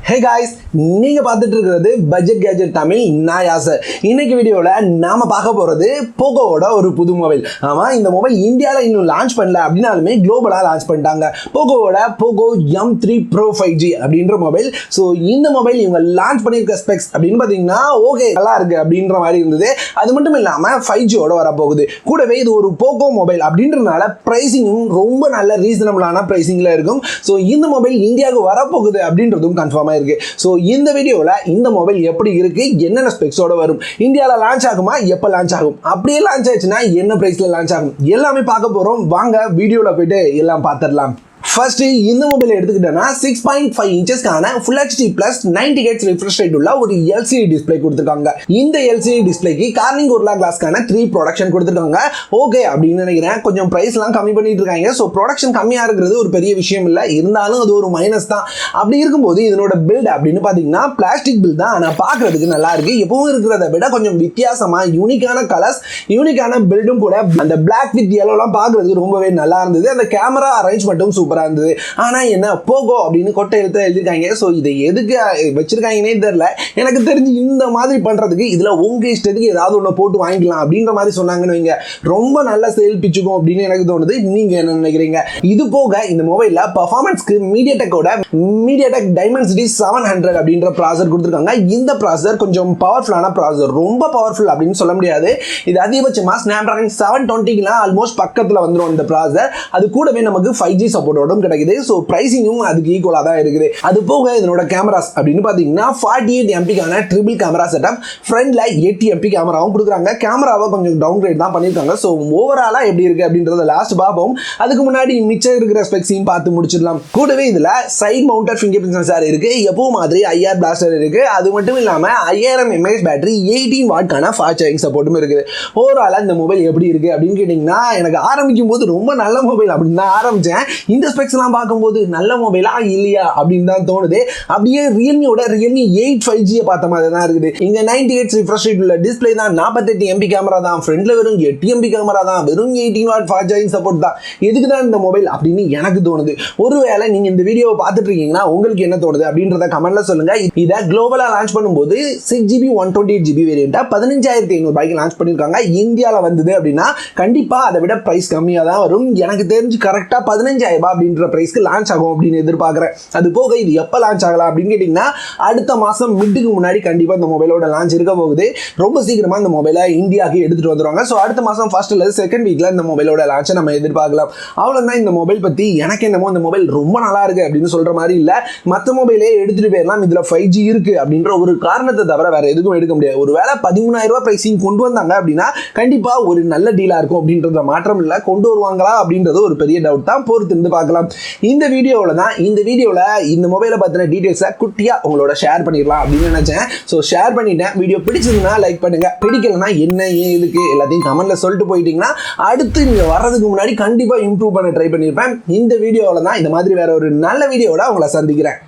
Hey guys, நீங்க பார்த்துட்டு இருக்கிறது பட்ஜெட் கேஜெட் தமிழ். நான் யாசர். இன்னைக்கு வீடியோல நாம பார்க்க போறது போகோவோட ஒரு புது மொபைல். ஆமா, இந்த மொபைல் இந்தியால இன்னும் லான்ச் பண்ணல அப்படினாலுமே குளோபலா லான்ச் பண்ணிட்டாங்க. போகோவோட Poco M3 Pro 5G அப்படின்ற மொபைல். சோ இந்த மொபைல் இவங்க லான்ச் பண்ணிருக்க ஸ்பெக்ஸ் அப்படின்னு பாத்தீங்கன்னா ஓகே நல்லா இருக்கு அப்படின்ற மாதிரி இருந்தது. அது மட்டும் இல்லாம 5G ஓட வர போகுது. கூடவே இது ஒரு போகோ மொபைல் அப்படின்றனால பிரைசிங்கும் ரொம்ப நல்ல ரீசனபிளான பிரைசிங்ல இருக்கும். சோ இந்த மொபைல் இந்தியாவுக்கு வர போகுது அப்படின்றதும் கன்ஃபார்ம் இருக்கு. சோ இந்த வீடியோல இந்த மொபைல் எப்படி இருக்கு, என்னென்ன ஸ்பெக்ஸோட வரும், இந்தியால லான்ச் ஆகுமா, எப்ப லான்ச் ஆகும், அப்படியே லான்ச் ஆச்சுன்னா என்ன பிரைஸ்ல லான்ச் ஆகும், எல்லாமே பார்க்க போறோம். வாங்க வீடியோல போயிட்டு எல்லாம் பார்த்துடலாம். ஃபர்ஸ்ட் இந்த மொபைல் எடுத்துக்கிட்டோம்னா 6.5 இன்ச்சஸ்க்கான Full HD Plus 90 Hz refresh rate உள்ள ஒரு LCD டிஸ்ப்ளே கொடுத்துருக்காங்க. இந்த LCD டிஸ்ப்ளேக்கு கார்னிங் கோரில்லா கிளாஸ்க்கான 3 ப்ரொடக்ஷன் கொடுத்துருக்காங்க. ஓகே அப்படின்னு நினைக்கிறேன். கொஞ்சம் பிரைஸ்லாம் கம்மி பண்ணிட்டு இருக்காங்க. ஸோ ப்ரொடக்ஷன் கம்மியாக இருக்கிறது ஒரு பெரிய விஷயம் இல்லை, இருந்தாலும் அது ஒரு மைனஸ் தான். அப்படி இருக்கும்போது இதனோட பில்ட் அப்படின்னு பார்த்தீங்கன்னா பிளாஸ்டிக் பில்ட் தான், ஆனால் பார்க்கறதுக்கு நல்லா இருக்கு. எப்பவும் இருக்கிறத விட கொஞ்சம் வித்தியாசமா யூனிக்கான கலர்ஸ், யூனிக்கான பில்டும் கூட. அந்த பிளாக் வித் எல்லோலாம் பார்க்கறதுக்கு ரொம்பவே நல்லா இருந்தது. அந்த கேமரா அரேஞ்ச்மெண்ட்டும் சூப்பரா இருந்தது. ஆனா என்ன போகோ அப்படின்னு கொட்டை எழுத்து எழுதிருக்காங்க. சோ இதை எதுக்கு வச்சிருக்காங்கன்னே தெரியல. எனக்கு தெரிஞ்சு இந்த மாதிரி பண்றதுக்கு இதுல உங்க இஷ்டத்துக்கு ஏதாவது ஒண்ணு போட்டு வாங்கிக்கலாம் அப்படின்ற மாதிரி சொன்னாங்கன்னு வைங்க, ரொம்ப நல்ல சேல் பிச்சுக்கும் அப்படின்னு எனக்கு தோணுது. நீங்க என்ன நினைக்கிறீங்க? இது போக இந்த மொபைல்ல பெர்ஃபார்மன்ஸ்க்கு மீடியாடெக் டைமென்சிட்டி 700 அப்படின்ற ப்ராசஸர் கொடுத்துருக்காங்க. இந்த ப்ராசஸர் கொஞ்சம் பவர்ஃபுல்லான ப்ராசஸர், ரொம்ப பவர்ஃபுல் அப்படின்னு சொல்ல முடியாது. இது அதிகபட்சமா ஸ்னாப்டிராகன் 720 ஆல்மோஸ்ட் பக்கத்துல வந்துடும் இந்த ப்ராசஸர். அது கூடவே நமக்கு 5G சப்போர்ட்டோட கிடைக்குது. சோ பிரைசிங்கும் அதுக்கு ஈக்குவலா தான் இருக்குது. அது போக இதனோட கேமராஸ் அப்படின்னு பாத்தீங்கன்னா 48 MP-க்கான ட்ரிபிள் கேமரா செட்டப், ஃப்ரண்ட்ல 8 MP கேமராவும் கொடுக்குறாங்க. கேமராவை கொஞ்சம் டவுன் கிரேட் தான் பண்ணிருக்காங்க. சோ ஓவராலா எப்படி இருக்கு அப்படின்றத லாஸ்ட் பார்ப்போம். அதுக்கு முன்னாடி மிச்சம் இருக்கிற ஸ்பெக்ஸையும் பார்த்து முடிச்சிடலாம். கூடவே இதுல side mounted fingerprint sensor இருக்கு, எப்பவும் மாதிரி IR பிளாஸ்டர் இருக்கு. அது மட்டும் இல்லாம 5000 mAh பேட்டரி, 18 வாட்கான ஃபாஸ்ட் சார்ஜிங் சப்போர்ட்டும் இருக்குது. ஓவராலா இந்த மொபைல் எப்படி இருக்கு அப்படின்னு கேட்டீங்கன்னா, எனக்கு ஆரம்பிக்கும் போது ரொம்ப நல்ல மொபைல் அப்படின்னு தான் ஆரம்பிச்சேன். இந்த ஸ்பெக்ஸ்லாம் பார்க்கும்போது நல்ல மொபைலா இல்லையா அப்படின்னு தான் தோணுது. அப்படியே ரியல்மியோட ரியல்மி 8 5G பார்த்த மாதிரி தான் இருக்குது. இங்க 90 Hz refresh rate உள்ள டிஸ்பிளே தான், 48 MP கேமரா தான், ஃப்ரண்ட்ல வெறும் 8 MP கேமரா தான், வெறும் 18 வாட் ஃபாஸ்ட் சார்ஜிங் சப்போர்ட் தான். எதுக்கு தான் இந்த மொபைல் அப்படின்னு எனக்கு தோணுது. ஒருவேளை நீங்க இந்த வீடியோவை பார்த்துட்டு இருக்கீங்கன்னா உங்களுக்கு என்ன தோணுது அப்படின்றத கமெண்ட்ல சொல்லுங்க. இதை குளோபலா லான்ச் பண்ணும்போது 6GB 128GB வேரியண்டா 15500 ரூபாய்க்கு லான்ச் பண்ணிருக்காங்க. இந்தியால வந்தது அப்படின்னா கண்டிப்பா அதை விட பிரைஸ் கம்மியா தான் வரும். எனக்கு தெரிஞ்சு கரெக்டா 15000 ரூபாய் அப்படின்ற பிரைஸ்க்கு லான்ச் ஆகும் அப்படின்னு எதிர்பார்க்கிறேன். அது போக இது எப்ப லான்ச் ஆகலாம் அப்படின்னு கேட்டீங்கன்னா, அடுத்த மாசம் மிட்டுக்கு முன்னாடி கண்டிப்பா இந்த மொபைலோட லான்ச் இருக்க போகுது. ரொம்ப சீக்கிரமா இந்த மொபைலை இந்தியாவுக்கு எடுத்துட்டு வந்துருவாங்க. ஸோ அடுத்த மாசம் ஃபர்ஸ்ட் அல்லது செகண்ட் வீக்ல இந்த மொபைலோட லான்ச்சை நம்ம எதிர்பார்க்கலாம். அவ்வளவுதான் இந்த மொபைல் பத்தி. எனக்கு என்னமோ இந்த மொபைல் ரொம்ப நல்லா இருக்கு அப்படின்னு சொல்ற மாதிரி இல்ல. மற்ற மொபைலே எடுத்துட்டு போயிடலாம், இதுல 5G இருக்கு அப்படின்ற ஒரு காரணத்தை தவிர வேற எதுக்கும் எடுக்க முடியாது. ஒருவேளை 13000 ரூபாய் பிரைசிங் கொண்டு வந்தாங்க அப்படின்னா கண்டிப்பா ஒரு நல்ல டீலா இருக்கும் அப்படின்றத மாற்றம் இல்ல. கொண்டு வருவாங்களா அப்படின்றது ஒரு பெரிய டவுட் தான். பொறுத்து இருந்து பார்க்கலாம். இந்த வீடியோவில் இந்த மொபைலை பற்றின டீடைல்ஸை குட்டியா உங்களோட ஷேர் பண்ணிடலாம் அப்படின்னு நினைச்சேன். ஸோ ஷேர் பண்ணிட்டேன். வீடியோ பிடிச்சதுன்னா லைக் பண்ணுங்க, பிடிக்கலன்னா என்ன ஏன் இதுக்கு எல்லாத்தையும் கமெண்ட்ல சொல்லிட்டு போயிட்டீங்கன்னா அடுத்து நீங்க வர்றதுக்கு முன்னாடி கண்டிப்பா இம்ப்ரூவ் பண்ண ட்ரை பண்ணியிருப்பேன். இந்த வீடியோவில் தான் இந்த மாதிரி வேற ஒரு நல்ல வீடியோட உங்களை சந்திக்கிறேன்.